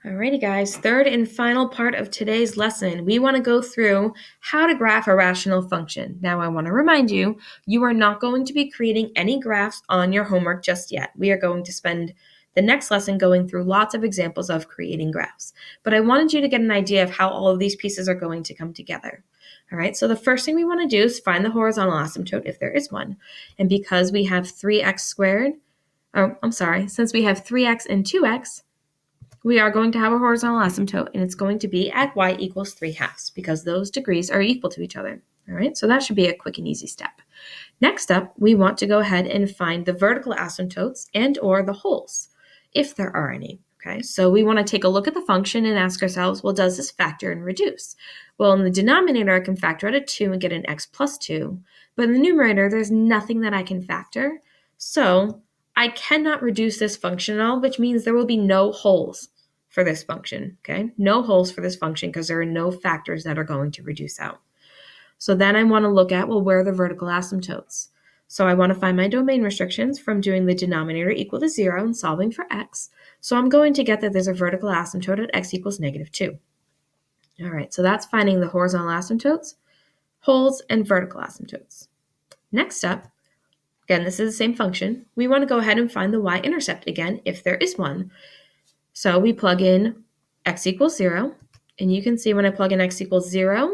Alrighty guys, third and final part of today's lesson, we want to go through how to graph a rational function. Now I want to remind you, you are not going to be creating any graphs on your homework just yet. We are going to spend the next lesson going through lots of examples of creating graphs. But I wanted you to get an idea of how all of these pieces are going to come together. All right, so the first thing we want to do is find the horizontal asymptote if there is one. And because we have 3x squared, since we have 3x and 2x, we are going to have a horizontal asymptote, and it's going to be at y equals 3/2 because those degrees are equal to each other. All right, so that should be a quick and easy step. Next up, we want to go ahead and find the vertical asymptotes and or the holes, if there are any. Okay, so we want to take a look at the function and ask ourselves, well, does this factor and reduce? Well, in the denominator, I can factor out a 2 and get an x plus 2, but in the numerator, there's nothing that I can factor, so I cannot reduce this function at all, which means there will be no holes for this function, okay? No holes for this function because there are no factors that are going to reduce out. So then I want to look at, well, where are the vertical asymptotes? So I want to find my domain restrictions from doing the denominator equal to 0 and solving for x. So I'm going to get that there's a vertical asymptote at x equals -2. All right, so that's finding the horizontal asymptotes, holes, and vertical asymptotes. Next up, again, this is the same function. We want to go ahead and find the y-intercept again, if there is one. So we plug in x equals 0, and you can see when I plug in x equals 0,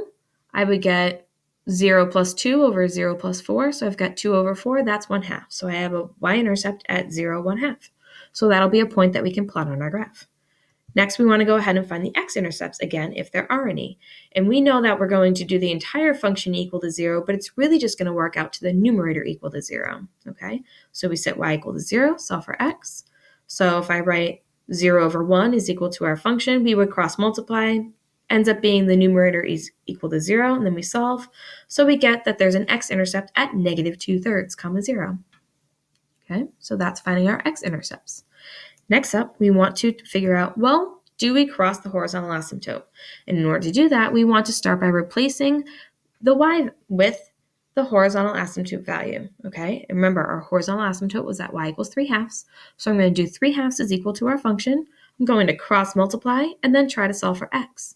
I would get 0 plus 2 over 0 plus 4. So I've got 2 over 4, that's 1/2. So I have a y-intercept at 0, 1/2. So that'll be a point that we can plot on our graph. Next, we want to go ahead and find the x-intercepts again, if there are any. And we know that we're going to do the entire function equal to 0, but it's really just going to work out to the numerator equal to 0, okay? So we set y equal to 0, solve for x. So if I write 0 over 1 is equal to our function, we would cross multiply, ends up being the numerator is equal to 0, and then we solve. So we get that there's an x-intercept at -2/3, 0. Okay, so that's finding our x-intercepts. Next up, we want to figure out, well, do we cross the horizontal asymptote? And in order to do that, we want to start by replacing the y with the horizontal asymptote value, okay? And remember, our horizontal asymptote was at y equals 3/2. So I'm going to do 3/2 is equal to our function. I'm going to cross multiply and then try to solve for x.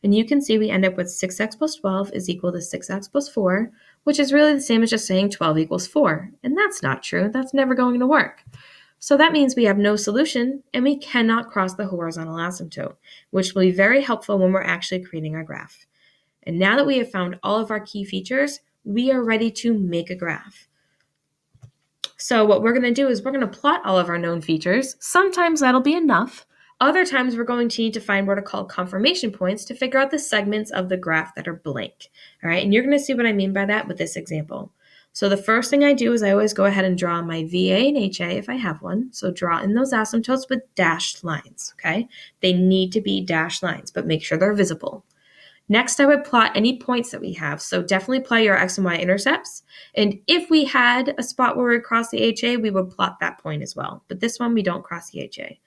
And you can see we end up with 6x plus 12 is equal to 6x plus 4, which is really the same as just saying 12 equals 4. And that's not true. That's never going to work. So that means we have no solution and we cannot cross the horizontal asymptote, which will be very helpful when we're actually creating our graph. And now that we have found all of our key features, we are ready to make a graph. So what we're going to do is we're going to plot all of our known features. Sometimes that'll be enough. Other times we're going to need to find what are called confirmation points to figure out the segments of the graph that are blank. All right, and you're going to see what I mean by that with this example. So the first thing I do is I always go ahead and draw my VA and HA if I have one. So draw in those asymptotes with dashed lines, okay? They need to be dashed lines, but make sure they're visible. Next, I would plot any points that we have. So definitely plot your x and y intercepts. And if we had a spot where we cross the HA, we would plot that point as well. But this one, we don't cross the HA.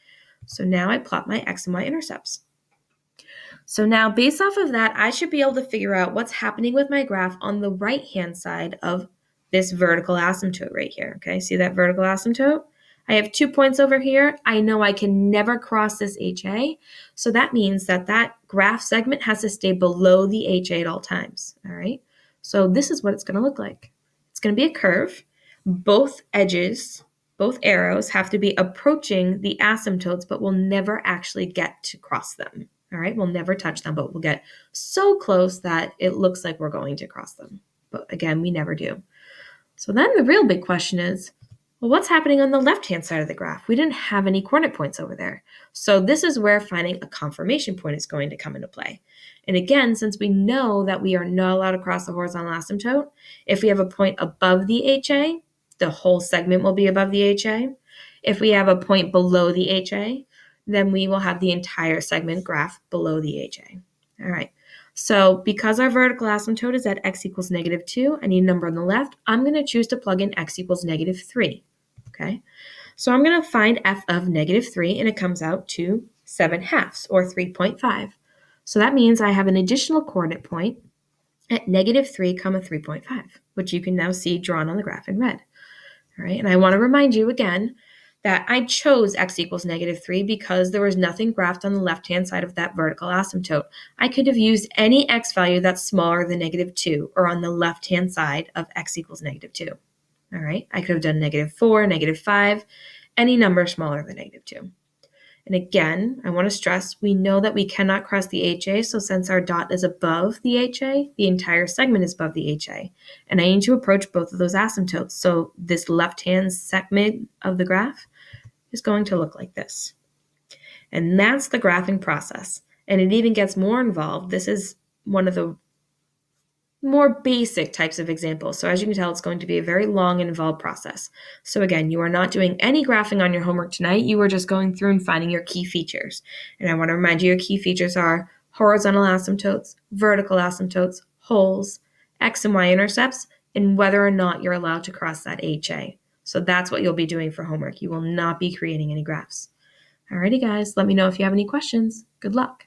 So now I plot my x and y intercepts. So now based off of that, I should be able to figure out what's happening with my graph on the right-hand side of this vertical asymptote right here. Okay, see that vertical asymptote? I have 2 points over here. I know I can never cross this HA. So that means that that graph segment has to stay below the HA at all times. All right, so this is what it's going to look like. It's going to be a curve. Both edges, both arrows have to be approaching the asymptotes, but we'll never actually get to cross them. All right, we'll never touch them, but we'll get so close that it looks like we're going to cross them. But again, we never do. So then the real big question is, well, what's happening on the left-hand side of the graph? We didn't have any coordinate points over there. So this is where finding a confirmation point is going to come into play. And again, since we know that we are not allowed to cross the horizontal asymptote, if we have a point above the HA, the whole segment will be above the HA. If we have a point below the HA, then we will have the entire segment graph below the HA. All right. So because our vertical asymptote is at x equals -2, I need a number on the left. I'm going to choose to plug in x equals -3. Okay. So I'm going to find f of -3, and it comes out to 7/2 or 3.5. So that means I have an additional coordinate point at -3, 3.5, which you can now see drawn on the graph in red. All right, and I want to remind you again that I chose x equals -3 because there was nothing graphed on the left-hand side of that vertical asymptote. I could have used any x value that's smaller than -2 or on the left-hand side of x equals -2. All right, I could have done -4, -5, any number smaller than -2. And again, I want to stress, we know that we cannot cross the HA, so since our dot is above the HA, the entire segment is above the HA. And I need to approach both of those asymptotes. So this left-hand segment of the graph is going to look like this. And that's the graphing process. And it even gets more involved. This is one of the more basic types of examples. So as you can tell, it's going to be a very long and involved process. So again, you are not doing any graphing on your homework tonight. You are just going through and finding your key features. And I want to remind you, your key features are horizontal asymptotes, vertical asymptotes, holes, x and y intercepts, and whether or not you're allowed to cross that HA. So that's what you'll be doing for homework. You will not be creating any graphs. Alrighty, guys, let me know if you have any questions. Good luck.